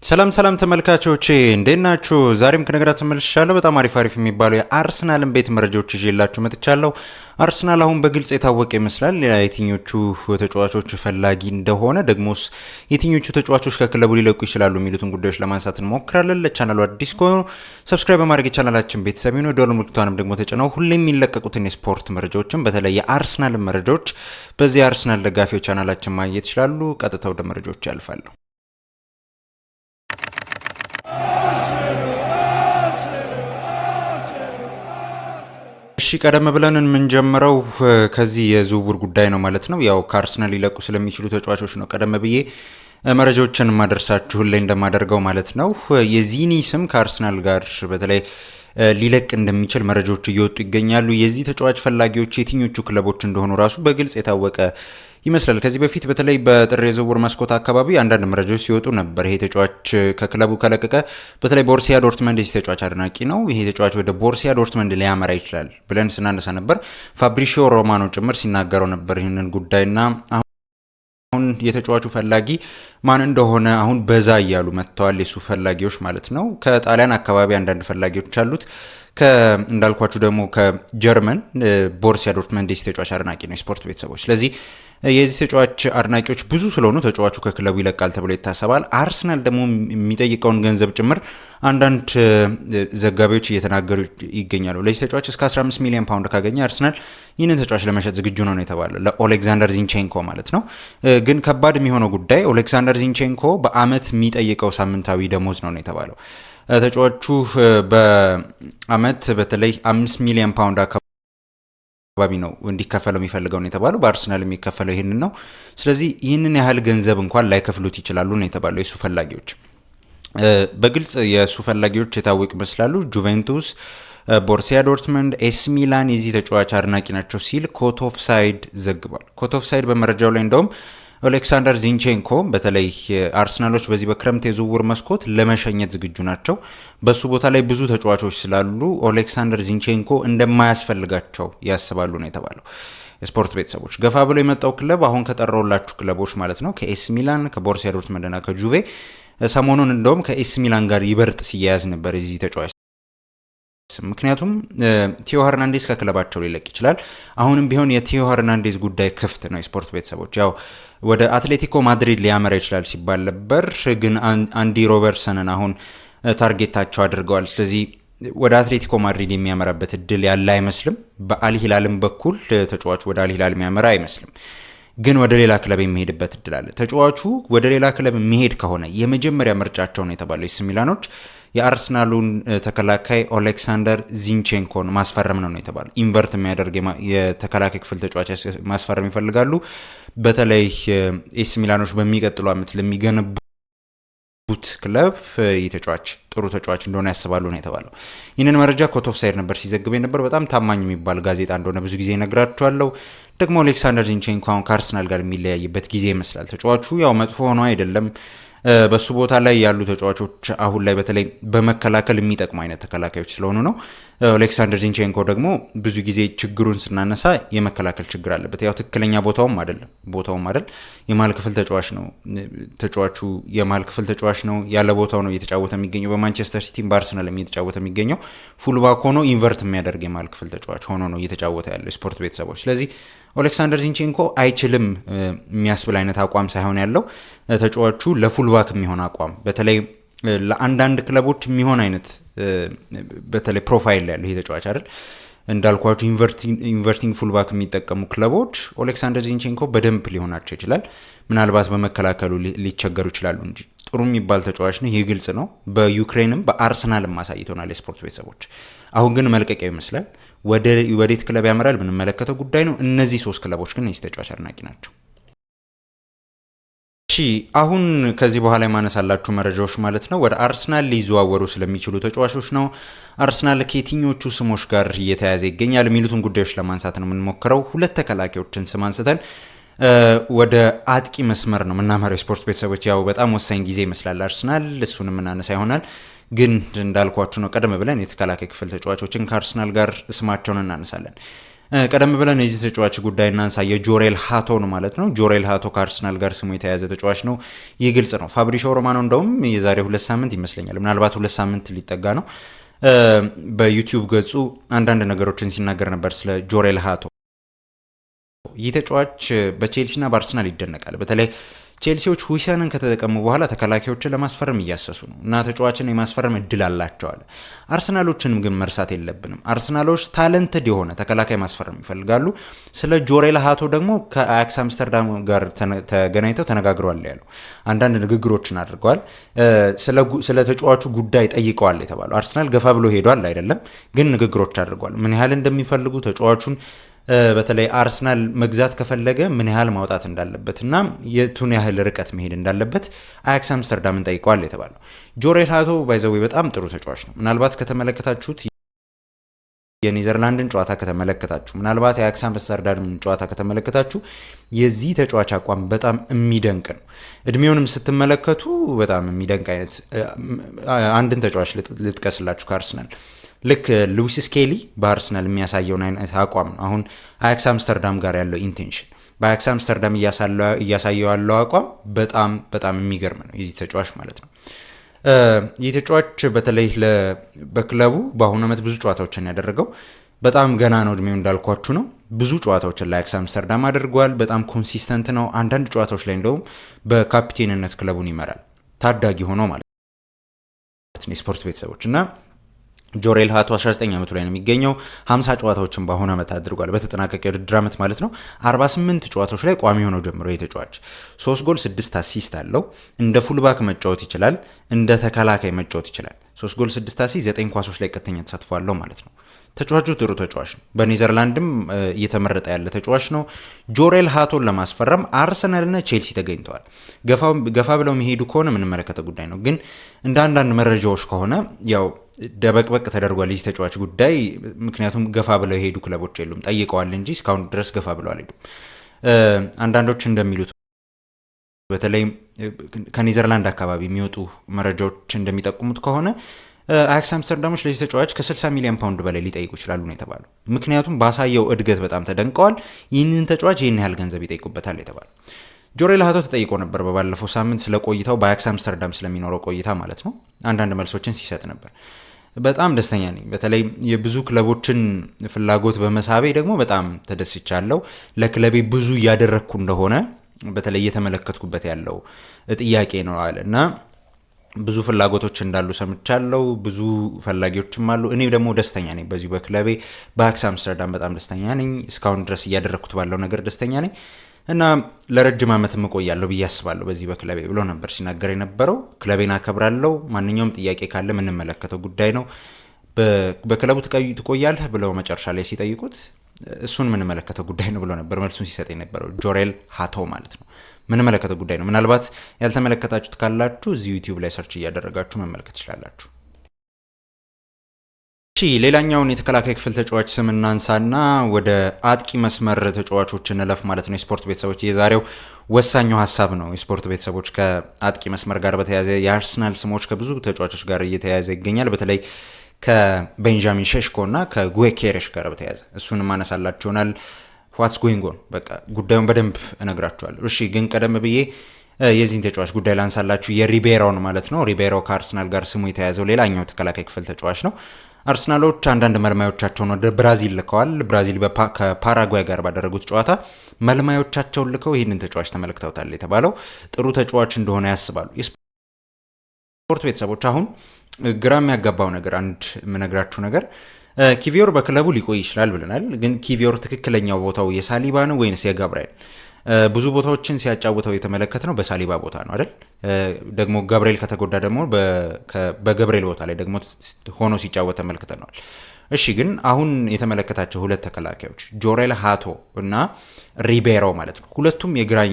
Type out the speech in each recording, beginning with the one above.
ሰላም ተመልካቾቼ እንዴት ናችሁ? ዛሬም ከነገራት ተመልሻለሁ። በጣም አሪፍ የሚባለው የአርሰናልን ቤት መረጃዎች ይዤላችሁ መጥቻለሁ። አርሰናል አሁን በግልጽ የታወቀ ይመስላል የትኞቹ ተጫዋቾች ፈላጊ እንደሆነ፣ ደግሞስ የትኞቹ ተጫዋቾች ከክለቡ ሊለቁ ይችላሉ የሚሉትን ጉዳዮች ለማንሳት እንሞክራለን። ለቻናሉ አዲስ ከሆኑ ሰብስክራይብ በማድረግ የቻናላችን ቤተሰብ ይሁኑ። ደወል ምልክቷንም ደግሞ ተጭነው ሁሌም የሚለቀቁትን የስፖርት መረጃዎችን በተለይ የአርሰናልን መረጃዎች በዚህ የአርሰናል ደጋፊዎች ቻናላችን ማግኘት ይችላሉ። ቀጥታ ወደ መረጃዎች ያልፋሉ። እሺ ቀደም ብለን የምንጀምረው ከዚህ የዝውውር ጉዳይ ነው ማለት ነው። ያው ከአርሰናል ሊለቁ ስለሚችሉ ተጫዋቾች ነው ቀደም ብዬ መረጃዎችን ማደርሳችሁ ላይ እንደማደርገው ማለት ነው። የዚኒ ስም ከአርሰናል ጋር በተለይ ሊለቅ እንደሚችል መረጃዎች እየወጡ ይገኛሉ። የዚህ ተጫዋች ፈላጊዎች የትኞቹ ክለቦች እንደሆኑ ራሱ በግልጽ የታወቀ ይመስላል። ከዚህ በፊት በተለይ በጥር የዝውውር መስኮት አካባቢ አንዳንድ መረጃዎች ሲወጡ ነበር። ይሄ ተጫዋች ከክለቡ ከለቀቀ በተለይ ቦርሲያ ዶርትመንድ የዚህ ተጫዋች አድናቂ ነው፣ ይሄ ተጫዋች ወደ ቦርሲያ ዶርትመንድ ሊያመራ ይችላል ብለን ስናነሳ ነበር። ፋብሪሺዮ ሮማኖ ጭምር ሲናገረው ነበር ይህንን ጉዳይና አሁን የተጫዋቹ ፈላጊ ማን እንደሆነ አሁን በዛ እያሉ መጥተዋል። የሱ ፈላጊዎች ማለት ነው። ከጣሊያን አካባቢ አንዳንድ ፈላጊዎች አሉት። እንዳልኳችሁ ደግሞ ከጀርመን ቦርሲያ ዶርትመንድ የዚህ ተጫዋች አድናቂ ነው የስፖርት ቤተሰቦች። ስለዚህ የዚህ ተጫዋች አድናቂዎች ብዙ ስለሆኑ ተጫዋቹ ከክለቡ ይለቃል ተብሎ ይታሰባል። አርሰናል ደግሞ የሚጠይቀውን ገንዘብ ጭምር አንዳንድ ዘጋቢዎች እየተናገሩ ይገኛሉ። ለዚህ ተጫዋች እስከ 15 ሚሊዮን ፓውንድ ካገኘ አርሰናል ይህንን ተጫዋች ለመሸጥ ዝግጁ ነው የተባለው፣ ለኦሌክዛንደር ዚንቼንኮ ማለት ነው። ግን ከባድ የሚሆነው ጉዳይ ኦሌክዛንደር ዚንቼንኮ በአመት የሚጠይቀው ሳምንታዊ ደሞዝ ነው የተባለው። ተጫዋቹ በአመት በተለይ 5 ሚሊዮን ፓውንድ አካባቢ ነው እንዲከፈለው የሚፈልገው ነው የተባለው። በአርሰናል የሚከፈለው ይህንን ነው። ስለዚህ ይህንን ያህል ገንዘብ እንኳን ላይከፍሉት ይችላሉ ነው የተባለው። የሱ ፈላጊዎች በግልጽ የሱ ፈላጊዎች የታወቁ ይመስላሉ። ጁቬንቱስ፣ ቦርሲያ ዶርትመንድ፣ ኤስ ሚላን የዚህ ተጫዋች አድናቂ ናቸው ሲል ኮቶፍሳይድ ዘግቧል። ኮቶፍሳይድ በመረጃው ላይ እንደውም ኦሌክሳንደር ዚንቼንኮ በተለይ አርሰናሎች በዚህ በክረምት የዝውውር መስኮት ለመሸኘት ዝግጁ ናቸው። በሱ ቦታ ላይ ብዙ ተጫዋቾች ስላሉ ኦሌክሳንደር ዚንቼንኮ እንደማያስፈልጋቸው ያስባሉ ነው የተባለው። የስፖርት ቤተሰቦች ገፋ ብሎ የመጣው ክለብ አሁን ከጠራውላችሁ ክለቦች ማለት ነው ከኤስ ሚላን፣ ከቦርሲያ ዶርትመንድና ከጁቬ ሰሞኑን እንደውም ከኤስ ሚላን ጋር ይበርጥ ሲያያዝ ነበር የዚህ ተጫዋች። ምክንያቱም ቲዮ ሄርናንዴዝ ከክለባቸው ሊለቅ ይችላል። አሁንም ቢሆን የቲዮ ሄርናንዴዝ ጉዳይ ክፍት ነው። የስፖርት ቤተሰቦች ያው ወደ አትሌቲኮ ማድሪድ ሊያመራ ይችላል ሲባል ነበር፣ ግን አንዲ ሮበርትሰንን አሁን ታርጌታቸው አድርገዋል። ስለዚህ ወደ አትሌቲኮ ማድሪድ የሚያመራበት እድል ያለ አይመስልም። በአልሂላልም በኩል ተጫዋቹ ወደ አልሂላል የሚያመራ አይመስልም፣ ግን ወደ ሌላ ክለብ የሚሄድበት እድል አለ። ተጫዋቹ ወደ ሌላ ክለብ የሚሄድ ከሆነ የመጀመሪያ ምርጫቸው ነው የተባለው ኤሲ ሚላኖች የአርሰናሉን ተከላካይ ኦሌክሳንደር ዚንቼንኮን ማስፈረም ነው የተባለው። ኢንቨርት የሚያደርግ የተከላካይ ክፍል ተጫዋች ማስፈረም ይፈልጋሉ። በተለይ ኤሲ ሚላኖች በሚቀጥለው ዓመት ለሚገነቡት ክለብ ይህ ተጫዋች ጥሩ ተጫዋች እንደሆነ ያስባሉ ነው የተባለው። ይህንን መረጃ ኮቶፍሳይድ ነበር ሲዘግብ የነበር። በጣም ታማኝ የሚባል ጋዜጣ እንደሆነ ብዙ ጊዜ ነግራችኋለሁ። ደግሞ ኦሌክሳንደር ዚንቼንኮ አሁን ከአርሰናል ጋር የሚለያይበት ጊዜ ይመስላል። ተጫዋቹ ያው መጥፎ ሆኖ አይደለም። በሱ ቦታ ላይ ያሉ ተጫዋቾች አሁን ላይ በተለይ በመከላከል የሚጠቅሙ አይነት ተከላካዮች ስለሆኑ ነው። ኦሌክሳንደር ዚንቼንኮ ደግሞ ብዙ ጊዜ ችግሩን ስናነሳ የመከላከል ችግር አለበት። ያው ትክክለኛ ቦታውም አይደል የመሀል ክፍል ተጫዋች ነው። ተጫዋቹ የመሀል ክፍል ተጫዋች ነው፣ ያለ ቦታው ነው እየተጫወተ የሚገኘው። በማንቸስተር ሲቲም በአርሰናል እየተጫወተ የሚገኘው ፉልባክ ሆኖ ኢንቨርት የሚያደርግ የመሀል ክፍል ተጫዋች ሆኖ ነው እየተጫወተ ያለው ስፖርት ቤተሰቦች። ስለዚህ ኦሌክሳንደር ዚንቼንኮ አይችልም የሚያስብል አይነት አቋም ሳይሆን ያለው ተጫዋቹ ለፉልባክ የሚሆን አቋም በተለይ ለአንዳንድ ክለቦች የሚሆን አይነት በተለይ ፕሮፋይል ያለው ይሄ ተጫዋች አይደል። እንዳልኳችሁ ኢንቨርቲንግ ፉልባክ የሚጠቀሙ ክለቦች ኦሌክሳንደር ዚንቼንኮ በደንብ ሊሆናቸው ይችላል። ምናልባት በመከላከሉ ሊቸገሩ ይችላሉ እንጂ ጥሩ የሚባል ተጫዋች ነው። ይህ ግልጽ ነው። በዩክሬንም በአርሰናልም አሳይቶናል የስፖርት ቤተሰቦች። አሁን ግን መልቀቂያው ይመስላል። ወዴት ክለብ ያመራል የምንመለከተው ጉዳይ ነው። እነዚህ ሶስት ክለቦች ግን የዚህ ተጫዋች አድናቂ ናቸው። እሺ አሁን ከዚህ በኋላ የማነሳላችሁ መረጃዎች ማለት ነው ወደ አርሰናል ሊዘዋወሩ ስለሚችሉ ተጫዋቾች ነው። አርሰናል ከየትኞቹ ስሞች ጋር እየተያዘ ይገኛል የሚሉትን ጉዳዮች ለማንሳት ነው የምንሞክረው። ሁለት ተከላካዮችን ስም አንስተን ወደ አጥቂ መስመር ነው የምናመራው። የስፖርት ቤተሰቦች ያው በጣም ወሳኝ ጊዜ ይመስላል አርሰናል፣ እሱን የምናነሳ ይሆናል። ግን እንዳልኳችሁ ነው ቀደም ብለን የተከላካይ ክፍል ተጫዋቾችን ከአርሰናል ጋር ስማቸውን እናነሳለን። ቀደም ብለን የዚህ ተጫዋች ጉዳይ እናንሳ፣ የጆሬል ሃቶን ማለት ነው። ጆሬል ሃቶ ከአርሰናል ጋር ስሙ የተያያዘ ተጫዋች ነው። ይህ ግልጽ ነው። ፋብሪሾ ሮማኖ እንደውም የዛሬ 2 ሳምንት ይመስለኛል፣ ምናልባት 2 ሳምንት ሊጠጋ ነው፣ በዩቲዩብ ገጹ አንዳንድ ነገሮችን ሲናገር ነበር ስለ ጆሬል ሃቶ። ይህ ተጫዋች በቼልሲና በአርሰናል ይደነቃል። በተለይ ቼልሲዎች ሁይሰንን ከተጠቀሙ በኋላ ተከላካዮችን ለማስፈረም እያሰሱ ነው እና ተጫዋችን የማስፈረም እድል አላቸዋል። አርሰናሎችንም ግን መርሳት የለብንም። አርሰናሎች ታለንትድ የሆነ ተከላካይ ማስፈረም ይፈልጋሉ። ስለ ጆሬል ሃቶ ደግሞ ከአያክስ አምስተርዳም ጋር ተገናኝተው ተነጋግረዋል ያሉ አንዳንድ ንግግሮችን አድርገዋል። ስለ ተጫዋቹ ጉዳይ ጠይቀዋል የተባለው አርሰናል ገፋ ብሎ ሄዷል አይደለም፣ ግን ንግግሮች አድርገዋል። ምን ያህል እንደሚፈልጉ ተጫዋቹን በተለይ አርሰናል መግዛት ከፈለገ ምን ያህል ማውጣት እንዳለበት እና የቱን ያህል ርቀት መሄድ እንዳለበት አያክስ አምስተርዳምን ጠይቀዋል የተባለው። ጆሬል ሃቶ ባይዘዌ በጣም ጥሩ ተጫዋች ነው። ምናልባት ከተመለከታችሁት የኔዘርላንድን ጨዋታ ከተመለከታችሁ፣ ምናልባት የአያክስ አምስተርዳምን ጨዋታ ከተመለከታችሁ የዚህ ተጫዋች አቋም በጣም የሚደንቅ ነው። እድሜውንም ስትመለከቱ በጣም የሚደንቅ አይነት አንድን ተጫዋች ልጥቀስላችሁ ከአርሰናል ልክ ሉዊስ ስኬሊ በአርሰናል የሚያሳየውን አይነት አቋም ነው አሁን አያክስ አምስተርዳም ጋር ያለው ኢንቴንሽን፣ በአያክስ አምስተርዳም እያሳየው ያለው አቋም በጣም በጣም የሚገርም ነው የዚህ ተጫዋች ማለት ነው። ይህ ተጫዋች በተለይ በክለቡ በአሁኑ ዓመት ብዙ ጨዋታዎችን ያደረገው በጣም ገና ነው፣ እድሜው እንዳልኳችሁ ነው። ብዙ ጨዋታዎችን ለአያክስ አምስተርዳም አድርጓል። በጣም ኮንሲስተንት ነው። አንዳንድ ጨዋታዎች ላይ እንደውም በካፒቴንነት ክለቡን ይመራል፣ ታዳጊ ሆኖ ማለት ነው። የስፖርት ቤተሰቦች እና ጆሬል ሃቶ 19 ዓመቱ ላይ ነው የሚገኘው። 50 ጨዋታዎችን በአሁኑ ዓመት አድርጓል፣ በተጠናቀቀ የውድድር ዓመት ማለት ነው። 48 ጨዋታዎች ላይ ቋሚ ሆነው ጀምሮ የተጫዋች 3 ጎል 6 አሲስት አለው። እንደ ፉልባክ መጫወት ይችላል፣ እንደ ተከላካይ መጫወት ይችላል። 3 ጎል 6 አሲስት 9 ኳሶች ላይ ቀጥተኛ ተሳትፎ አለው ማለት ነው። ተጫዋቹ ጥሩ ተጫዋች ነው። በኔዘርላንድም እየተመረጠ ያለ ተጫዋች ነው። ጆሬል ሃቶን ለማስፈረም አርሰናልና ቼልሲ ተገኝተዋል። ገፋ ብለው የሚሄዱ ከሆነ የምንመለከተው ጉዳይ ነው። ግን እንደ አንዳንድ መረጃዎች ከሆነ ያው ደበቅበቅ ተደርጓል የዚህ ተጫዋች ጉዳይ። ምክንያቱም ገፋ ብለው የሄዱ ክለቦች የሉም። ጠይቀዋል እንጂ እስካሁን ድረስ ገፋ ብለው አልሄዱም። አንዳንዶች እንደሚሉት በተለይ ከኔዘርላንድ አካባቢ የሚወጡ መረጃዎች እንደሚጠቁሙት ከሆነ አያክስ አምስተርዳሞች ለዚህ ተጫዋች ከ60 ሚሊዮን ፓውንድ በላይ ሊጠይቁ ይችላሉ ነው የተባለው። ምክንያቱም ባሳየው እድገት በጣም ተደንቀዋል። ይህንን ተጫዋች ይህን ያህል ገንዘብ ይጠይቁበታል የተባለው። ጆሬል ሃቶ ተጠይቆ ነበር በባለፈው ሳምንት ስለ ቆይታው በአያክስ አምስተርዳም ስለሚኖረው ቆይታ ማለት ነው። አንዳንድ መልሶችን ሲሰጥ ነበር። በጣም ደስተኛ ነኝ። በተለይ የብዙ ክለቦችን ፍላጎት በመሳቤ ደግሞ በጣም ተደስቻለሁ። ለክለቤ ብዙ እያደረግኩ እንደሆነ በተለይ እየተመለከትኩበት ያለው ጥያቄ ነው አለ እና ብዙ ፍላጎቶች እንዳሉ ሰምቻለሁ። ብዙ ፈላጊዎችም አሉ። እኔ ደግሞ ደስተኛ ነኝ በዚሁ በክለቤ በአያክስ አምስተርዳም በጣም ደስተኛ ነኝ። እስካሁን ድረስ እያደረግኩት ባለው ነገር ደስተኛ ነኝ እና ለረጅም ዓመት እቆያለሁ ብዬ አስባለሁ በዚህ በክለቤ ብሎ ነበር ሲናገር የነበረው። ክለቤን አከብራለሁ፣ ማንኛውም ጥያቄ ካለ የምንመለከተው ጉዳይ ነው። በክለቡ ትቆያለህ ብለው መጨረሻ ላይ ሲጠይቁት እሱን የምንመለከተው ጉዳይ ነው ብሎ ነበር መልሱን ሲሰጥ የነበረው። ጆሬል ሃቶ ማለት ነው የምንመለከተው ጉዳይ ነው። ምናልባት ያልተመለከታችሁት ካላችሁ እዚህ ዩቲዩብ ላይ ሰርች እያደረጋችሁ መመልከት ትችላላችሁ። ሌላኛውን የተከላካይ ክፍል ተጫዋች ስም እናንሳና ወደ አጥቂ መስመር ተጫዋቾች እንለፍ ማለት ነው። የስፖርት ቤተሰቦች የዛሬው ወሳኙ ሀሳብ ነው። የስፖርት ቤተሰቦች ከአጥቂ መስመር ጋር በተያያዘ የአርሰናል ስሞች ከብዙ ተጫዋቾች ጋር እየተያያዘ ይገኛል። በተለይ ከቤንጃሚን ሼሽኮ እና ከጉኬሬሽ ጋር በተያያዘ እሱንም አነሳላችሁናል። ዋትስ ጎይንግ ኦን በቃ ጉዳዩን በደንብ እነግራችኋለሁ። እሺ ግን ቀደም ብዬ የዚህን ተጫዋች ጉዳይ ላንሳላችሁ፣ የሪቤሮን ማለት ነው። ሪቤሮ ከአርሰናል ጋር ስሙ የተያያዘው ሌላኛው ተከላካይ ክፍል ተጫዋች ነው። አርሰናሎች አንዳንድ መልማዮቻቸውን ወደ ብራዚል ልከዋል። ብራዚል ከፓራጓይ ጋር ባደረጉት ጨዋታ መልማዮቻቸውን ልከው ይህንን ተጫዋች ተመልክተውታል የተባለው ጥሩ ተጫዋች እንደሆነ ያስባሉ የስፖርት ቤተሰቦች። አሁን ግራ የሚያጋባው ነገር አንድ የምነግራችሁ ነገር ኪቪዮር በክለቡ ሊቆይ ይችላል ብለናል። ግን ኪቪዮር ትክክለኛው ቦታው የሳሊባ ነው ወይንስ የጋብርኤል? ብዙ ቦታዎችን ሲያጫውተው የተመለከት ነው በሳሊባ ቦታ ነው አይደል? ደግሞ ገብርኤል ከተጎዳ ደግሞ በገብርኤል ቦታ ላይ ደግሞ ሆኖ ሲጫወት ተመልክተነዋል። እሺ ግን አሁን የተመለከታቸው ሁለት ተከላካዮች ጆሬል ሃቶ እና ሪቤሮ ማለት ነው። ሁለቱም የግራኝ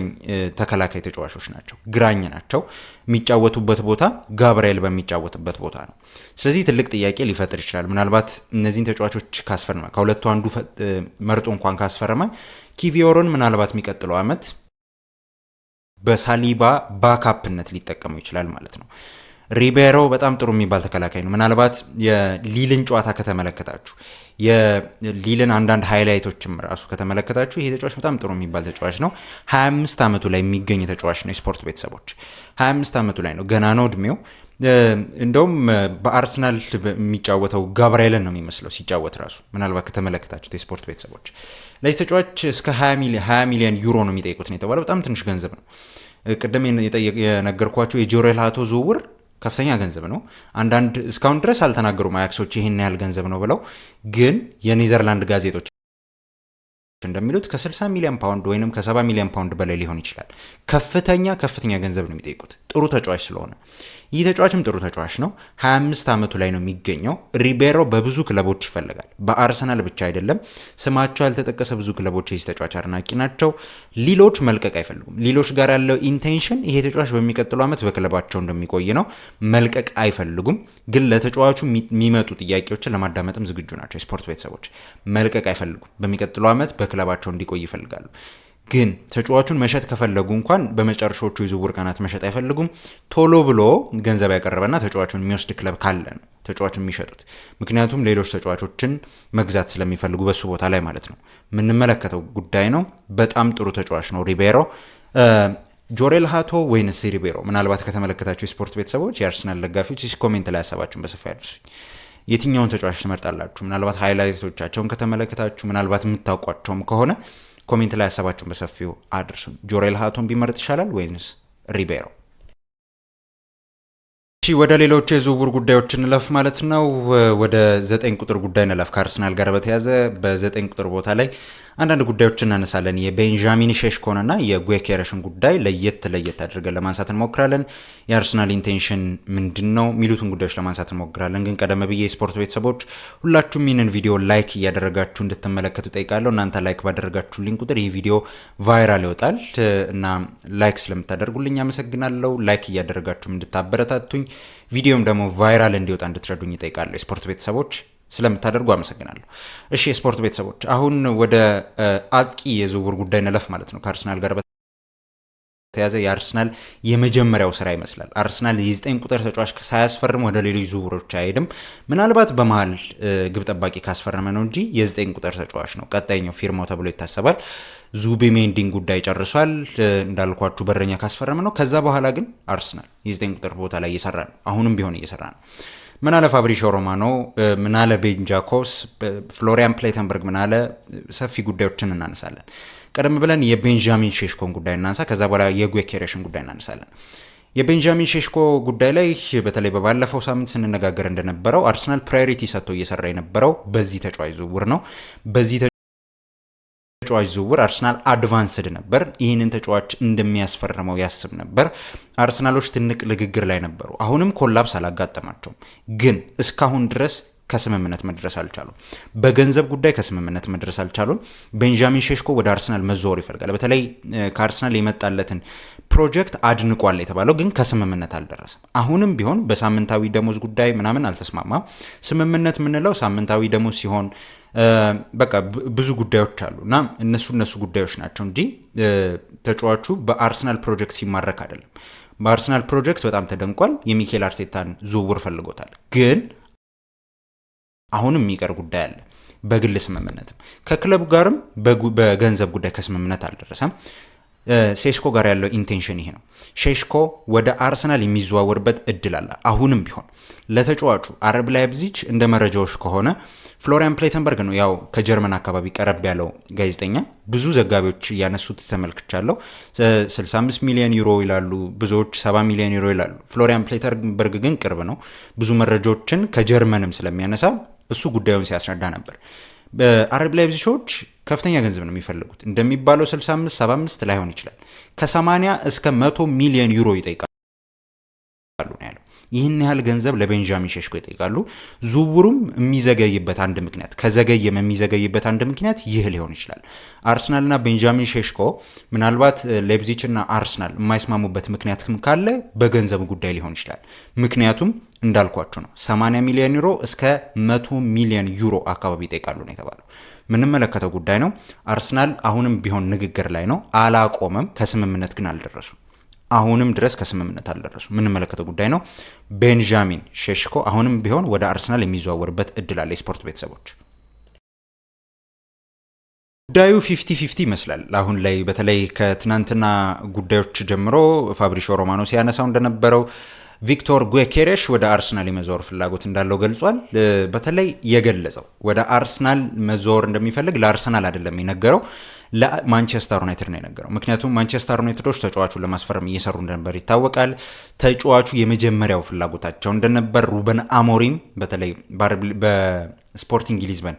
ተከላካይ ተጫዋቾች ናቸው፣ ግራኝ ናቸው። የሚጫወቱበት ቦታ ጋብርኤል በሚጫወትበት ቦታ ነው። ስለዚህ ትልቅ ጥያቄ ሊፈጥር ይችላል። ምናልባት እነዚህን ተጫዋቾች ካስፈረመ ከሁለቱ አንዱ መርጦ እንኳን ካስፈረመ ኪቪዮርን ምናልባት የሚቀጥለው ዓመት በሳሊባ ባካፕነት ሊጠቀሙ ይችላል ማለት ነው። ሪቤሮ በጣም ጥሩ የሚባል ተከላካይ ነው። ምናልባት የሊልን ጨዋታ ከተመለከታችሁ የሊልን አንዳንድ ሃይላይቶችም ራሱ ከተመለከታችሁ ይሄ ተጫዋች በጣም ጥሩ የሚባል ተጫዋች ነው። 25 ዓመቱ ላይ የሚገኝ ተጫዋች ነው። የስፖርት ቤተሰቦች 25 ዓመቱ ላይ ነው፣ ገና ነው እድሜው። እንደውም በአርሰናል የሚጫወተው ጋብርኤልን ነው የሚመስለው ሲጫወት ራሱ። ምናልባት ከተመለከታችሁት የስፖርት ቤተሰቦች ለዚህ ተጫዋች እስከ 20 ሚሊዮን ዩሮ ነው የሚጠይቁት ነው የተባለው። በጣም ትንሽ ገንዘብ ነው። ቅድም የነገርኳቸው የጆሬል ሃቶ ዝውውር ከፍተኛ ገንዘብ ነው። አንዳንድ እስካሁን ድረስ አልተናገሩም አያክሶች ይህን ያህል ገንዘብ ነው ብለው፣ ግን የኔዘርላንድ ጋዜጦች እንደሚሉት ከ60 ሚሊዮን ፓውንድ ወይም ከ70 ሚሊዮን ፓውንድ በላይ ሊሆን ይችላል። ከፍተኛ ገንዘብ ነው የሚጠይቁት ጥሩ ተጫዋች ስለሆነ። ይህ ተጫዋችም ጥሩ ተጫዋች ነው። 25 ዓመቱ ላይ ነው የሚገኘው። ሪቤሮ በብዙ ክለቦች ይፈልጋል፣ በአርሰናል ብቻ አይደለም። ስማቸው ያልተጠቀሰ ብዙ ክለቦች የዚህ ተጫዋች አድናቂ ናቸው። ሊሎች መልቀቅ አይፈልጉም። ሊሎች ጋር ያለው ኢንቴንሽን ይሄ ተጫዋች በሚቀጥለው ዓመት በክለባቸው እንደሚቆይ ነው። መልቀቅ አይፈልጉም፣ ግን ለተጫዋቹ የሚመጡ ጥያቄዎችን ለማዳመጥም ዝግጁ ናቸው። የስፖርት ቤተሰቦች መልቀቅ አይፈልጉም። በሚቀጥለው ዓመት በክለባቸው እንዲቆይ ይፈልጋሉ። ግን ተጫዋቹን መሸጥ ከፈለጉ እንኳን በመጨረሻዎቹ የዝውውር ቀናት መሸጥ አይፈልጉም። ቶሎ ብሎ ገንዘብ ያቀረበና ተጫዋቹን የሚወስድ ክለብ ካለ ነው ተጫዋቹን የሚሸጡት። ምክንያቱም ሌሎች ተጫዋቾችን መግዛት ስለሚፈልጉ በሱ ቦታ ላይ ማለት ነው። የምንመለከተው ጉዳይ ነው። በጣም ጥሩ ተጫዋች ነው ሪቤሮ። ጆሬል ሃቶ ወይንስ ሪቤሮ? ምናልባት ከተመለከታችሁ የስፖርት ቤተሰቦች፣ የአርሰናል ደጋፊዎች ኮሜንት ላይ ሀሳባችሁን በሰፊው ያድርሱኝ። የትኛውን ተጫዋች ትመርጣላችሁ? ምናልባት ሃይላይቶቻቸውን ከተመለከታችሁ፣ ምናልባት የምታውቋቸውም ከሆነ ኮሜንት ላይ ሀሳባችሁን በሰፊው አድርሱን። ጆሬል ሃቶን ቢመርጥ ይሻላል ወይንስ ሪቤሮ? ወደ ሌሎች የዝውውር ጉዳዮች እንለፍ ማለት ነው። ወደ 9 ቁጥር ጉዳይ እንለፍ። ከአርሰናል ጋር በተያዘ በ9 ቁጥር ቦታ ላይ አንዳንድ ጉዳዮችን እናነሳለን። የቤንጃሚን ሼሽኮንና የጉኬሬሽን ጉዳይ ለየት አድርገን ለማንሳት እንሞክራለን። የአርሰናል ኢንቴንሽን ምንድን ነው የሚሉትን ጉዳዮች ለማንሳት እንሞክራለን። ግን ቀደም ብዬ የስፖርት ቤተሰቦች ሁላችሁም ይህንን ቪዲዮ ላይክ እያደረጋችሁ እንድትመለከቱ ጠይቃለሁ። እናንተ ላይክ ባደረጋችሁልኝ ቁጥር ይህ ቪዲዮ ቫይራል ይወጣል እና ላይክ ስለምታደርጉልኝ አመሰግናለሁ። ላይክ እያደረጋችሁም እንድታበረታቱኝ ቪዲዮም ደግሞ ቫይራል እንዲወጣ እንድትረዱኝ ጠይቃለሁ። የስፖርት ቤተሰቦች ስለምታደርጉ አመሰግናለሁ። እሺ የስፖርት ቤተሰቦች አሁን ወደ አጥቂ የዝውውር ጉዳይ እንለፍ ማለት ነው። ከአርሰናል ጋር በተያዘ የአርሰናል የመጀመሪያው ስራ ይመስላል። አርሰናል የ9 ቁጥር ተጫዋች ሳያስፈርም ወደ ሌሎች ዝውውሮች አይሄድም። ምናልባት በመሀል ግብ ጠባቂ ካስፈረመ ነው እንጂ የ9 ቁጥር ተጫዋች ነው ቀጣይኛው ፊርማው ተብሎ ይታሰባል። ዙቢሜንዲን ጉዳይ ጨርሷል። እንዳልኳችሁ በረኛ ካስፈረመ ነው። ከዛ በኋላ ግን አርሰናል የ9 ቁጥር ቦታ ላይ እየሰራ ነው። አሁንም ቢሆን እየሰራ ነው። ምናለ ፋብሪዚዮ ሮማኖ፣ ምናለ ቤን ጃኮብስ፣ ፍሎሪያን ፕሌተንበርግ፣ ምናለ ሰፊ ጉዳዮችን እናነሳለን። ቀደም ብለን የቤንጃሚን ሼሽኮን ጉዳይ እናንሳ። ከዛ በኋላ የጉኬሬሽን ጉዳይ እናነሳለን። የቤንጃሚን ሼሽኮ ጉዳይ ላይ በተለይ በባለፈው ሳምንት ስንነጋገር እንደነበረው አርሰናል ፕራዮሪቲ ሰጥቶ እየሰራ የነበረው በዚህ ተጫዋች ዝውውር ነው። በዚህ ተጫዋች ዝውውር አርሰናል አድቫንስድ ነበር። ይህንን ተጫዋች እንደሚያስፈርመው ያስብ ነበር። አርሰናሎች ትንቅ ንግግር ላይ ነበሩ። አሁንም ኮላፕስ አላጋጠማቸውም፣ ግን እስካሁን ድረስ ከስምምነት መድረስ አልቻሉም። በገንዘብ ጉዳይ ከስምምነት መድረስ አልቻሉም። ቤንጃሚን ሼሽኮ ወደ አርሰናል መዘወር ይፈልጋል። በተለይ ከአርሰናል የመጣለትን ፕሮጀክት አድንቋል የተባለው ግን ከስምምነት አልደረሰም። አሁንም ቢሆን በሳምንታዊ ደሞዝ ጉዳይ ምናምን አልተስማማም። ስምምነት የምንለው ሳምንታዊ ደሞዝ ሲሆን በቃ ብዙ ጉዳዮች አሉ እና እነሱ ጉዳዮች ናቸው እንጂ ተጫዋቹ በአርሰናል ፕሮጀክት ሲማረክ አይደለም። በአርሰናል ፕሮጀክት በጣም ተደንቋል። የሚኬል አርቴታን ዝውውር ፈልጎታል። ግን አሁንም የሚቀር ጉዳይ አለ። በግል ስምምነትም ከክለቡ ጋርም በገንዘብ ጉዳይ ከስምምነት አልደረሰም። ሼሽኮ ጋር ያለው ኢንቴንሽን ይሄ ነው። ሼሽኮ ወደ አርሰናል የሚዘዋወርበት እድል አለ። አሁንም ቢሆን ለተጫዋቹ አረብ ላይፕዚግ እንደ መረጃዎች ከሆነ ፍሎሪያን ፕሌተንበርግ ነው ያው ከጀርመን አካባቢ ቀረብ ያለው ጋዜጠኛ። ብዙ ዘጋቢዎች እያነሱት ተመልክቻለሁ። 65 ሚሊዮን ዩሮ ይላሉ፣ ብዙዎች 70 ሚሊዮን ዩሮ ይላሉ። ፍሎሪያን ፕሌተንበርግ ግን ቅርብ ነው። ብዙ መረጃዎችን ከጀርመንም ስለሚያነሳ እሱ ጉዳዩን ሲያስረዳ ነበር። በአረብ ላይፕዚጎች ከፍተኛ ገንዘብ ነው የሚፈልጉት። እንደሚባለው 65 75 ላይሆን ይችላል። ከ80 እስከ 100 ሚሊዮን ዩሮ ይጠይቃሉ ነው ያለው። ይህን ያህል ገንዘብ ለቤንጃሚን ሼሽኮ ይጠይቃሉ። ዝውውሩም የሚዘገይበት አንድ ምክንያት ከዘገየም የሚዘገይበት አንድ ምክንያት ይህ ሊሆን ይችላል። አርሰናልና ቤንጃሚን ሼሽኮ ምናልባት ላይፕዚግና አርሰናል የማይስማሙበት ምክንያትም ካለ በገንዘብ ጉዳይ ሊሆን ይችላል። ምክንያቱም እንዳልኳችሁ ነው 80 ሚሊዮን ዩሮ እስከ 100 ሚሊዮን ዩሮ አካባቢ ይጠይቃሉ ነው የተባለው። ምንመለከተው ጉዳይ ነው። አርሰናል አሁንም ቢሆን ንግግር ላይ ነው፣ አላቆመም። ከስምምነት ግን አልደረሱም። አሁንም ድረስ ከስምምነት አልደረሱ። የምንመለከተው ጉዳይ ነው። ቤንጃሚን ሼሽኮ አሁንም ቢሆን ወደ አርሰናል የሚዘዋወርበት እድል አለ። የስፖርት ቤተሰቦች ጉዳዩ 50-50 ይመስላል አሁን ላይ። በተለይ ከትናንትና ጉዳዮች ጀምሮ ፋብሪሾ ሮማኖ ሲያነሳው እንደነበረው ቪክቶር ጉኬሬሽ ወደ አርሰናል የመዘወር ፍላጎት እንዳለው ገልጿል። በተለይ የገለጸው ወደ አርሰናል መዘወር እንደሚፈልግ ለአርሰናል አይደለም የነገረው፣ ለማንቸስተር ዩናይትድ ነው የነገረው። ምክንያቱም ማንቸስተር ዩናይትዶች ተጫዋቹን ለማስፈረም እየሰሩ እንደነበር ይታወቃል። ተጫዋቹ የመጀመሪያው ፍላጎታቸው እንደነበር ሩበን አሞሪም በተለይ በስፖርቲንግ ሊዝበን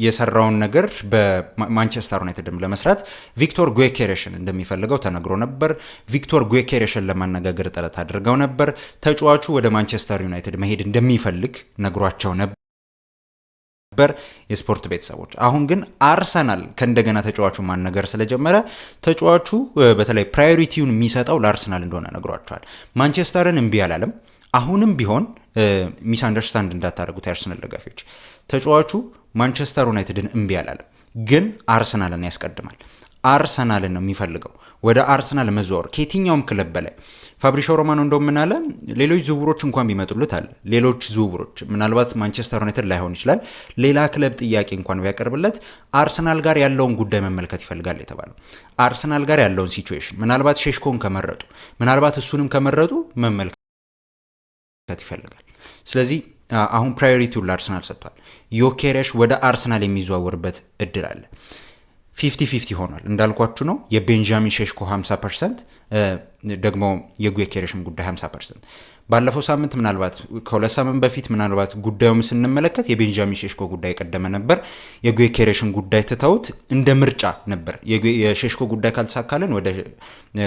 የሰራውን ነገር በማንቸስተር ዩናይትድም ለመስራት ቪክቶር ጉኬሬሽን እንደሚፈልገው ተነግሮ ነበር። ቪክቶር ጉኬሬሽን ለማነጋገር ጥረት አድርገው ነበር። ተጫዋቹ ወደ ማንቸስተር ዩናይትድ መሄድ እንደሚፈልግ ነግሯቸው ነበር የስፖርት ቤተሰቦች። አሁን ግን አርሰናል ከእንደገና ተጫዋቹ ማነገር ስለጀመረ ተጫዋቹ በተለይ ፕራዮሪቲውን የሚሰጠው ለአርሰናል እንደሆነ ነግሯቸዋል። ማንቸስተርን እምቢ አላለም። አሁንም ቢሆን ሚስ አንደርስታንድ እንዳታደርጉት የአርሰናል ደጋፊዎች፣ ተጫዋቹ ማንቸስተር ዩናይትድን እምቢ አላለም፣ ግን አርሰናልን ያስቀድማል። አርሰናልን ነው የሚፈልገው። ወደ አርሰናል መዘዋወር ከየትኛውም ክለብ በላይ ፋብሪሾ ሮማኖ እንደውም ምን አለ፣ ሌሎች ዝውውሮች እንኳን ቢመጡለት አለ፣ ሌሎች ዝውውሮች ምናልባት ማንቸስተር ዩናይትድ ላይሆን ይችላል፣ ሌላ ክለብ ጥያቄ እንኳን ቢያቀርብለት አርሰናል ጋር ያለውን ጉዳይ መመልከት ይፈልጋል የተባለው። አርሰናል ጋር ያለውን ሲቹዌሽን ምናልባት ሼሽኮን ከመረጡ ምናልባት እሱንም ከመረጡ መመልከት ይፈልጋል። ስለዚህ አሁን ፕራዮሪቲውን ለአርሰናል ሰጥቷል። ዮኬሬሽ ወደ አርሰናል የሚዘዋወርበት እድል አለ። 50-50 ሆኗል እንዳልኳችሁ ነው። የቤንጃሚን ሼሽኮ 50%፣ ደግሞ የጉኬሬሽም ጉዳይ 50%። ባለፈው ሳምንት ምናልባት ከሁለት ሳምንት በፊት ምናልባት ጉዳዩም ስንመለከት የቤንጃሚን ሼሽኮ ጉዳይ የቀደመ ነበር። የጉኬሬሽን ጉዳይ ትተውት እንደ ምርጫ ነበር። የሼሽኮ ጉዳይ ካልተሳካልን ወደ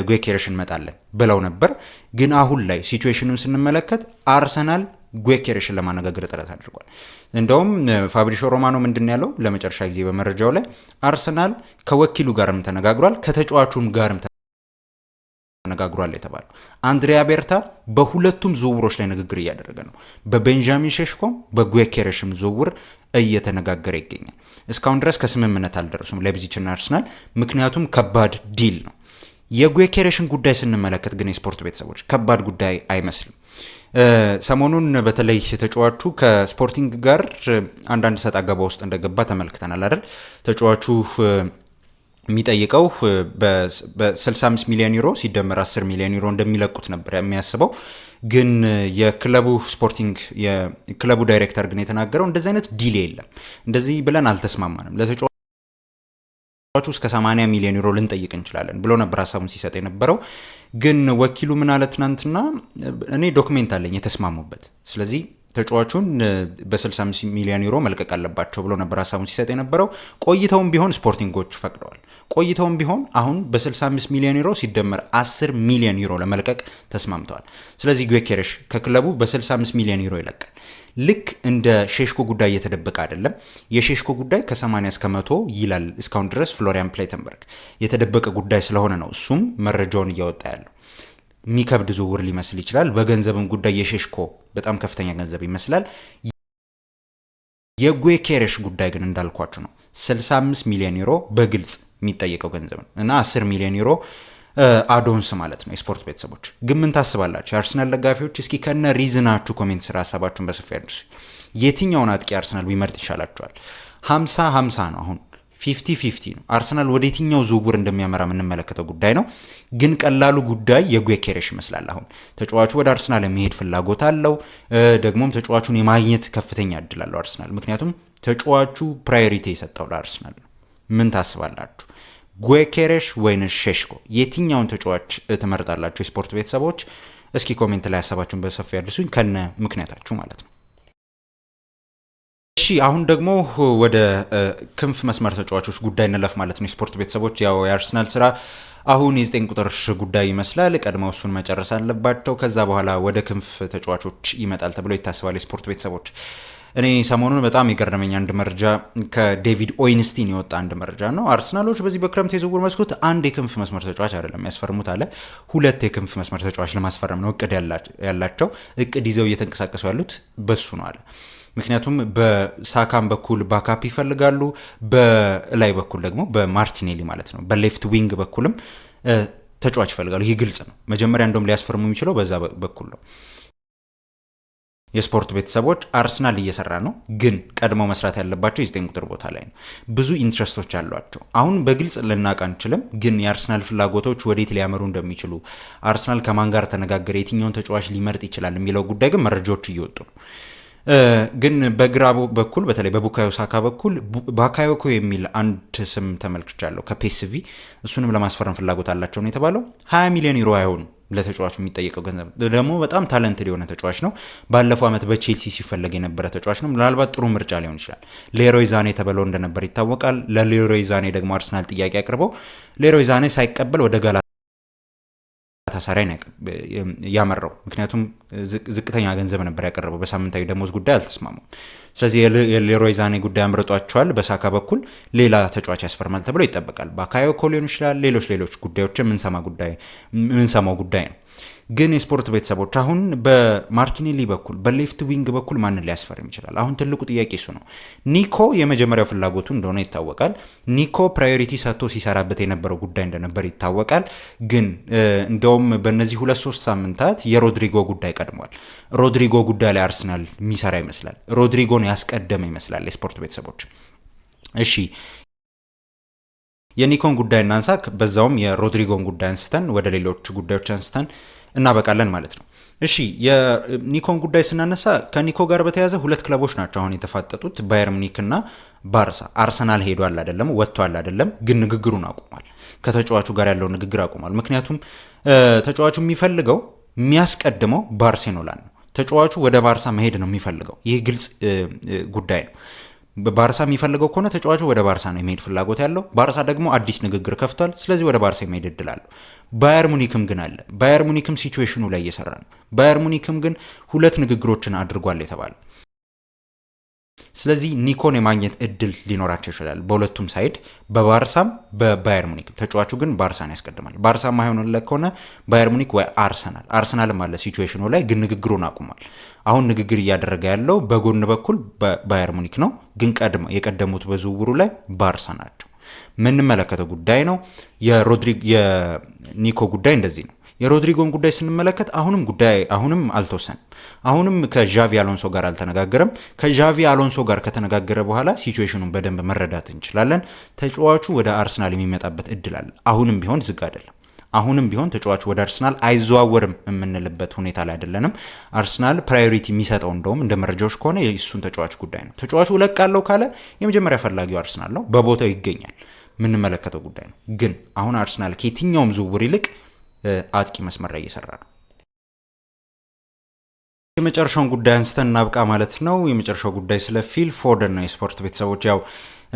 ጉኬሬሽን እንመጣለን ብለው ነበር። ግን አሁን ላይ ሲቹዌሽኑን ስንመለከት አርሰናል ጉኬሬሽን ለማነጋገር ጥረት አድርጓል። እንደውም ፋብሪሾ ሮማኖ ምንድን ያለው ለመጨረሻ ጊዜ በመረጃው ላይ አርሰናል ከወኪሉ ጋርም ተነጋግሯል፣ ከተጫዋቹም ጋርም ተነጋግሯል የተባለው አንድሪያ ቤርታ በሁለቱም ዝውውሮች ላይ ንግግር እያደረገ ነው። በቤንጃሚን ሼሽኮም በጉኬሬሽም ዝውውር እየተነጋገረ ይገኛል። እስካሁን ድረስ ከስምምነት አልደረሱም ላይፕዚግና አርሰናል፣ ምክንያቱም ከባድ ዲል ነው። የጉኬሬሽን ጉዳይ ስንመለከት ግን የስፖርት ቤተሰቦች ከባድ ጉዳይ አይመስልም። ሰሞኑን በተለይ ተጫዋቹ ከስፖርቲንግ ጋር አንዳንድ ሰጥ አገባ ውስጥ እንደገባ ተመልክተናል አይደል? ተጫዋቹ የሚጠይቀው በ65 ሚሊዮን ዩሮ ሲደመር 10 ሚሊዮን ዩሮ እንደሚለቁት ነበር የሚያስበው። ግን የክለቡ ስፖርቲንግ የክለቡ ዳይሬክተር ግን የተናገረው እንደዚህ አይነት ዲል የለም፣ እንደዚህ ብለን አልተስማማንም፣ ለተጫዋቹ እስከ 80 ሚሊዮን ዩሮ ልንጠይቅ እንችላለን ብሎ ነበር ሀሳቡን ሲሰጥ የነበረው። ግን ወኪሉ ምን አለ ትናንትና፣ እኔ ዶክሜንት አለኝ የተስማሙበት፣ ስለዚህ ተጫዋቹን በ65 ሚሊዮን ዩሮ መልቀቅ አለባቸው ብሎ ነበር ሀሳቡን ሲሰጥ የነበረው። ቆይተውም ቢሆን ስፖርቲንጎች ፈቅደዋል። ቆይተውም ቢሆን አሁን በ65 ሚሊዮን ዩሮ ሲደመር 10 ሚሊዮን ዩሮ ለመልቀቅ ተስማምተዋል። ስለዚህ ጉኬሬሽ ከክለቡ በ65 ሚሊዮን ዩሮ ይለቃል። ልክ እንደ ሼሽኮ ጉዳይ እየተደበቀ አይደለም። የሼሽኮ ጉዳይ ከ80 እስከ 100 ይላል እስካሁን ድረስ ፍሎሪያን ፕሌተንበርግ። የተደበቀ ጉዳይ ስለሆነ ነው እሱም መረጃውን እያወጣ ያለው። የሚከብድ ዝውውር ሊመስል ይችላል። በገንዘብም ጉዳይ የሼሽኮ በጣም ከፍተኛ ገንዘብ ይመስላል። የጉኬሬሽ ጉዳይ ግን እንዳልኳችሁ ነው። 65 ሚሊዮን ዩሮ በግልጽ የሚጠየቀው ገንዘብ ነው እና 10 ሚሊዮን ዩሮ አዶንስ ማለት ነው። የስፖርት ቤተሰቦች ግን ምን ታስባላችሁ? የአርሰናል ደጋፊዎች እስኪ ከነ ሪዝናችሁ ኮሜንት ስራ ሀሳባችሁን በሰፊ ያድርሱ። የትኛውን አጥቂ አርሰናል ቢመርጥ ይሻላችኋል? 50-50 ነው አሁን 50-50 ነው። አርሰናል ወደ የትኛው ዝውውር እንደሚያመራ የምንመለከተው ጉዳይ ነው። ግን ቀላሉ ጉዳይ የጉኬሬሽ ይመስላል። አሁን ተጫዋቹ ወደ አርሰናል የሚሄድ ፍላጎት አለው። ደግሞም ተጫዋቹን የማግኘት ከፍተኛ እድል አለው አርሰናል። ምክንያቱም ተጫዋቹ ፕራዮሪቲ የሰጠው ለአርሰናል ነው። ምን ታስባላችሁ? ጉኬሬሽ ወይንስ ሼሽኮ? የትኛውን ተጫዋች ትመርጣላችሁ? የስፖርት ቤተሰቦች እስኪ ኮሜንት ላይ ሀሳባችሁን በሰፊ ያድርሱኝ ከነ ምክንያታችሁ ማለት ነው። እሺ አሁን ደግሞ ወደ ክንፍ መስመር ተጫዋቾች ጉዳይ እንለፍ ማለት ነው። የስፖርት ቤተሰቦች ያው የአርሰናል ስራ አሁን የ9 ቁጥር ጉዳይ ይመስላል። ቀድመው እሱን መጨረስ አለባቸው። ከዛ በኋላ ወደ ክንፍ ተጫዋቾች ይመጣል ተብሎ ይታሰባል። የስፖርት ቤተሰቦች እኔ ሰሞኑን በጣም የገረመኝ አንድ መረጃ ከዴቪድ ኦይንስቲን የወጣ አንድ መረጃ ነው። አርሰናሎች በዚህ በክረምት የዝውውር መስኮት አንድ የክንፍ መስመር ተጫዋች አይደለም ያስፈርሙት አለ፣ 2 የክንፍ መስመር ተጫዋች ለማስፈረም ነው እቅድ ያላቸው። እቅድ ይዘው እየተንቀሳቀሱ ያሉት በሱ ነው አለ። ምክንያቱም በሳካም በኩል ባካፕ ይፈልጋሉ፣ በላይ በኩል ደግሞ በማርቲኔሊ ማለት ነው በሌፍት ዊንግ በኩልም ተጫዋች ይፈልጋሉ። ይህ ግልጽ ነው። መጀመሪያ እንደውም ሊያስፈርሙ የሚችለው በዛ በኩል ነው። የስፖርት ቤተሰቦች አርሰናል እየሰራ ነው፣ ግን ቀድመው መስራት ያለባቸው የ9 ቁጥር ቦታ ላይ ነው። ብዙ ኢንትረስቶች አሏቸው። አሁን በግልጽ ልናውቅ አንችልም፣ ግን የአርሰናል ፍላጎቶች ወዴት ሊያመሩ እንደሚችሉ አርሰናል ከማን ጋር ተነጋገረ፣ የትኛውን ተጫዋች ሊመርጥ ይችላል የሚለው ጉዳይ ግን መረጃዎች እየወጡ ነው። ግን በግራ በኩል በተለይ በቡካዮ ሳካ በኩል ባካዮኮ የሚል አንድ ስም ተመልክቻለሁ ከፔስቪ። እሱንም ለማስፈረም ፍላጎት አላቸው ነው የተባለው። 20 ሚሊዮን ዩሮ አይሆኑ ለተጫዋቹ የሚጠየቀው ገንዘብ ደግሞ በጣም ታለንትድ የሆነ ተጫዋች ነው። ባለፈው ዓመት በቼልሲ ሲፈለግ የነበረ ተጫዋች ነው። ምናልባት ጥሩ ምርጫ ሊሆን ይችላል። ሌሮይ ዛኔ ተብለው እንደነበር ይታወቃል። ለሌሮይ ዛኔ ደግሞ አርሰናል ጥያቄ አቅርበው ሌሮይ ዛኔ ሳይቀበል ወደ ጋላታሳራይ ያመራው። ምክንያቱም ዝቅተኛ ገንዘብ ነበር ያቀረበው። በሳምንታዊ ደሞዝ ጉዳይ አልተስማሙም። ስለዚህ የሌሮይ ዛኔ ጉዳይ አምርጧቸዋል። በሳካ በኩል ሌላ ተጫዋች ያስፈርማል ተብሎ ይጠበቃል። ባካዮኮ ሊሆን ይችላል። ሌሎች ጉዳዮች የምንሰማው ጉዳይ ነው። ግን የስፖርት ቤተሰቦች አሁን በማርቲኔሊ በኩል በሌፍት ዊንግ በኩል ማንን ሊያስፈርም ይችላል? አሁን ትልቁ ጥያቄ እሱ ነው። ኒኮ የመጀመሪያው ፍላጎቱ እንደሆነ ይታወቃል። ኒኮ ፕራዮሪቲ ሰጥቶ ሲሰራበት የነበረው ጉዳይ እንደነበር ይታወቃል። ግን እንደውም በእነዚህ 2-3 ሳምንታት የሮድሪጎ ጉዳይ ቀድሟል። ሮድሪጎ ጉዳይ ላይ አርሰናል የሚሰራ ይመስላል። ሮድሪጎን ያስቀደመ ይመስላል የስፖርት ቤተሰቦች። እሺ የኒኮን ጉዳይ እናንሳ፣ በዛውም የሮድሪጎን ጉዳይ አንስተን ወደ ሌሎች ጉዳዮች አንስተን እናበቃለን ማለት ነው። እሺ የኒኮን ጉዳይ ስናነሳ ከኒኮ ጋር በተያያዘ 2 ክለቦች ናቸው አሁን የተፋጠጡት፣ ባየር ሙኒክ እና ባርሳ። አርሰናል ሄዷል አይደለም፣ ወጥቷል አይደለም፣ ግን ንግግሩን አቁሟል። ከተጫዋቹ ጋር ያለው ንግግር አቁሟል። ምክንያቱም ተጫዋቹ የሚፈልገው የሚያስቀድመው ባርሴሎናን ነው። ተጫዋቹ ወደ ባርሳ መሄድ ነው የሚፈልገው። ይህ ግልጽ ጉዳይ ነው። ባርሳ የሚፈልገው ከሆነ ተጫዋቹ ወደ ባርሳ ነው የመሄድ ፍላጎት ያለው። ባርሳ ደግሞ አዲስ ንግግር ከፍቷል። ስለዚህ ወደ ባርሳ የመሄድ እድል አለው። ባየር ሙኒክም ግን አለ። ባየር ሙኒክም ሲቹዌሽኑ ላይ እየሰራ ነው። ባየር ሙኒክም ግን 2 ንግግሮችን አድርጓል የተባለው። ስለዚህ ኒኮን የማግኘት እድል ሊኖራቸው ይችላል በሁለቱም ሳይድ፣ በባርሳም በባየር ሙኒክ። ተጫዋቹ ግን ባርሳን ያስቀድማል። ባርሳ ማይሆንለት ከሆነ ባየር ሙኒክ ወይ አርሰናልም አለ ሲቹዌሽኑ ላይ፣ ግን ንግግሩን አቁሟል። አሁን ንግግር እያደረገ ያለው በጎን በኩል ባየር ሙኒክ ነው፣ ግን የቀደሙት በዝውውሩ ላይ ባርሳ ናቸው። ምንመለከተው ጉዳይ ነው። የኒኮ ጉዳይ እንደዚህ ነው። የሮድሪጎን ጉዳይ ስንመለከት አሁንም አልተወሰንም። አሁንም ከዣቪ አሎንሶ ጋር አልተነጋገረም። ከዣቪ አሎንሶ ጋር ከተነጋገረ በኋላ ሲቹዌሽኑን በደንብ መረዳት እንችላለን። ተጫዋቹ ወደ አርሰናል የሚመጣበት እድል አለ። አሁንም ቢሆን ዝግ አይደለም። አሁንም ቢሆን ተጫዋቹ ወደ አርሰናል አይዘዋወርም የምንልበት ሁኔታ ላይ አይደለንም። አርሰናል ፕራዮሪቲ የሚሰጠው እንደውም እንደ መረጃዎች ከሆነ የእሱን ተጫዋች ጉዳይ ነው። ተጫዋቹ እለቃለሁ ካለ የመጀመሪያ ፈላጊው አርሰናል ነው፣ በቦታው ይገኛል። የምንመለከተው ጉዳይ ነው። ግን አሁን አርሰናል ከየትኛውም ዝውውር ይልቅ አጥቂ መስመር ላይ እየሰራ ነው። የመጨረሻውን ጉዳይ አንስተን እናብቃ ማለት ነው። የመጨረሻው ጉዳይ ስለ ፊል ፎደን ነው። የስፖርት ቤተሰቦች ያው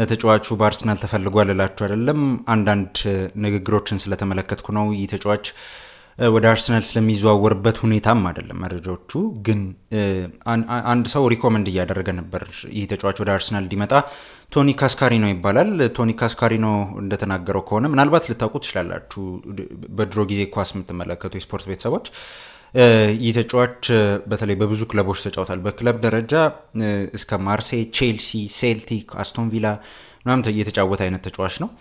ተጫዋቹ በአርሰናል ተፈልጓል እላችሁ አይደለም፣ አንዳንድ ንግግሮችን ስለተመለከትኩ ነው። ይህ ተጫዋች ወደ አርሰናል ስለሚዘዋወርበት ሁኔታም አይደለም መረጃዎቹ። ግን አንድ ሰው ሪኮመንድ እያደረገ ነበር ይህ ተጫዋች ወደ አርሰናል እንዲመጣ። ቶኒ ካስካሪኖ ይባላል። ቶኒ ካስካሪኖ እንደተናገረው ከሆነ ምናልባት ልታውቁ ትችላላችሁ፣ በድሮ ጊዜ ኳስ የምትመለከቱ የስፖርት ቤተሰቦች። ይህ ተጫዋች በተለይ በብዙ ክለቦች ተጫውቷል። በክለብ ደረጃ እስከ ማርሴይ፣ ቼልሲ፣ ሴልቲክ፣ አስቶን ቪላ ምናምን የተጫወተ አይነት ተጫዋች ነው።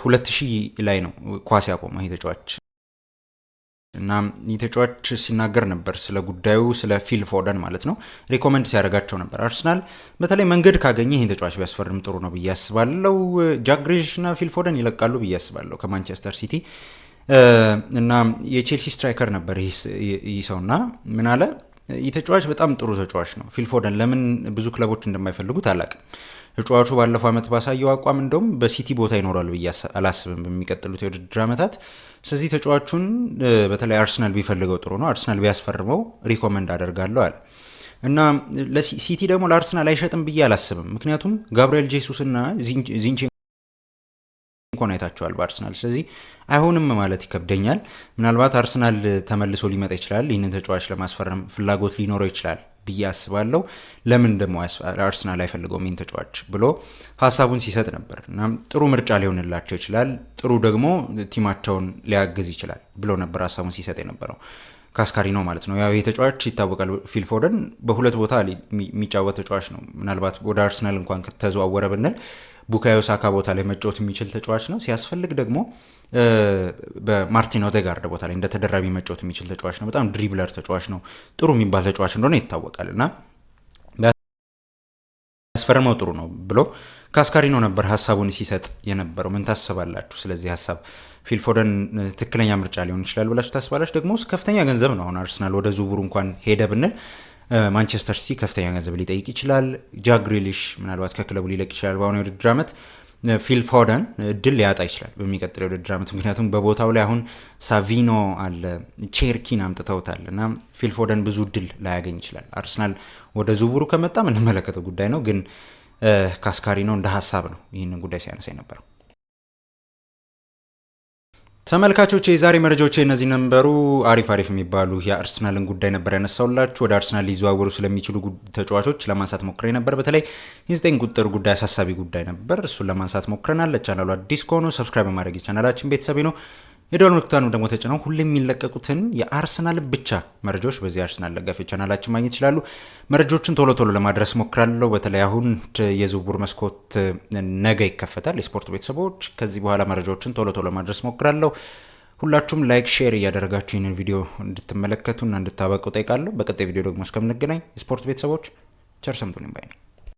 2000 ላይ ነው ኳስ ያቆመው ይህ ተጫዋች እና ይህ ተጫዋች ሲናገር ነበር ስለ ጉዳዩ፣ ስለ ፊል ፎደን ማለት ነው። ሪኮመንድ ሲያደርጋቸው ነበር። አርሰናል በተለይ መንገድ ካገኘ ይህን ተጫዋች ቢያስፈርም ጥሩ ነው ብዬ አስባለሁ። ጃክ ግሪሊሽ እና ፊል ፎደን ይለቃሉ ብዬ አስባለሁ ከማንቸስተር ሲቲ እና የቼልሲ ስትራይከር ነበር ይህ ሰውና ምን አለ፣ ይህ ተጫዋች በጣም ጥሩ ተጫዋች ነው። ፊል ፎደን ለምን ብዙ ክለቦች እንደማይፈልጉት አላቅም። ተጫዋቹ ባለፈው ዓመት ባሳየው አቋም እንደውም በሲቲ ቦታ ይኖራል ብዬ አላስብም በሚቀጥሉት የውድድር ዓመታት። ስለዚህ ተጫዋቹን በተለይ አርሰናል ቢፈልገው ጥሩ ነው፣ አርሰናል ቢያስፈርመው ሪኮመንድ አደርጋለሁ አለ እና ሲቲ ደግሞ ለአርሰናል አይሸጥም ብዬ አላስብም። ምክንያቱም ጋብሪኤል ጄሱስ እና ዚንቼንኮን አይታቸዋል በአርሰናል። ስለዚህ አይሆንም ማለት ይከብደኛል። ምናልባት አርሰናል ተመልሶ ሊመጣ ይችላል፣ ይህንን ተጫዋች ለማስፈረም ፍላጎት ሊኖረው ይችላል ብዬ አስባለሁ። ለምን ደግሞ አርሰናል አይፈልገውም ይህን ተጫዋች ብሎ ሀሳቡን ሲሰጥ ነበር እና ጥሩ ምርጫ ሊሆንላቸው ይችላል፣ ጥሩ ደግሞ ቲማቸውን ሊያግዝ ይችላል ብሎ ነበር ሀሳቡን ሲሰጥ የነበረው ካስካሪኖ ማለት ነው። ያው የተጫዋች ይታወቃል። ፊል ፎደን በሁለት ቦታ የሚጫወት ተጫዋች ነው። ምናልባት ወደ አርሰናል እንኳን ከተዘዋወረ ብንል ቡካዮ ሳካ ቦታ ላይ መጫወት የሚችል ተጫዋች ነው። ሲያስፈልግ ደግሞ በማርቲን ኦዴጋርድ ቦታ ላይ እንደ ተደራቢ መጫወት የሚችል ተጫዋች ነው። በጣም ድሪብለር ተጫዋች ነው። ጥሩ የሚባል ተጫዋች እንደሆነ ይታወቃል እና ያስፈርመው ጥሩ ነው ብሎ ካስካሪኖ ነበር ሀሳቡን ሲሰጥ የነበረው። ምን ታስባላችሁ ስለዚህ ሀሳብ? ፊል ፎደን ትክክለኛ ምርጫ ሊሆን ይችላል ብላችሁ ታስባላችሁ? ደግሞ ከፍተኛ ገንዘብ ነው። አሁን አርሰናል ወደ ዝውውሩ እንኳን ሄደ ብንል ማንቸስተር ሲቲ ከፍተኛ ገንዘብ ሊጠይቅ ይችላል። ጃክ ግሪሊሽ ምናልባት ከክለቡ ሊለቅ ይችላል በአሁኑ የውድድር ዓመት። ፊል ፎደን እድል ሊያጣ ይችላል በሚቀጥለው የውድድር ዓመት፣ ምክንያቱም በቦታው ላይ አሁን ሳቪኖ አለ፣ ቼርኪን አምጥተውታል እና ፊል ፎደን ብዙ እድል ላያገኝ ይችላል። አርሰናል ወደ ዝውውሩ ከመጣ የምንመለከተው ጉዳይ ነው፣ ግን ካስካሪኖ እንደ ሀሳብ ነው ይህንን ጉዳይ ሲያነሳ የነበረው። ተመልካቾች የዛሬ መረጃዎች እነዚህ ነበሩ። አሪፍ የሚባሉ የአርሰናልን ጉዳይ ነበር ያነሳውላችሁ። ወደ አርሰናል ሊዘዋወሩ ስለሚችሉ ተጫዋቾች ለማንሳት ሞክሬ ነበር። በተለይ የ9 ቁጥር ጉዳይ አሳሳቢ ጉዳይ ነበር፣ እሱን ለማንሳት ሞክረናል። ለቻናሉ አዲስ ከሆኑ ሰብስክራይብ በማድረግ የቻናላችን ቤተሰብ ነው። የደወል ምልክቱን ደግሞ ተጭነው ሁሌም የሚለቀቁትን የአርሰናል ብቻ መረጃዎች በዚህ አርሰናል ደጋፊ ቻናላችን ማግኘት ይችላሉ። መረጃዎችን ቶሎ ለማድረስ ሞክራለሁ። በተለይ አሁን የዝውውር መስኮት ነገ ይከፈታል። የስፖርት ቤተሰቦች ከዚህ በኋላ መረጃዎችን ቶሎ ለማድረስ ሞክራለሁ። ሁላችሁም ላይክ፣ ሼር እያደረጋችሁ ይህንን ቪዲዮ እንድትመለከቱና እንድታበቁ ጠይቃለሁ። በቀጣይ ቪዲዮ ደግሞ እስከምንገናኝ የስፖርት ቤተሰቦች ቸር ሰንብቱልኝ ባይ ነኝ።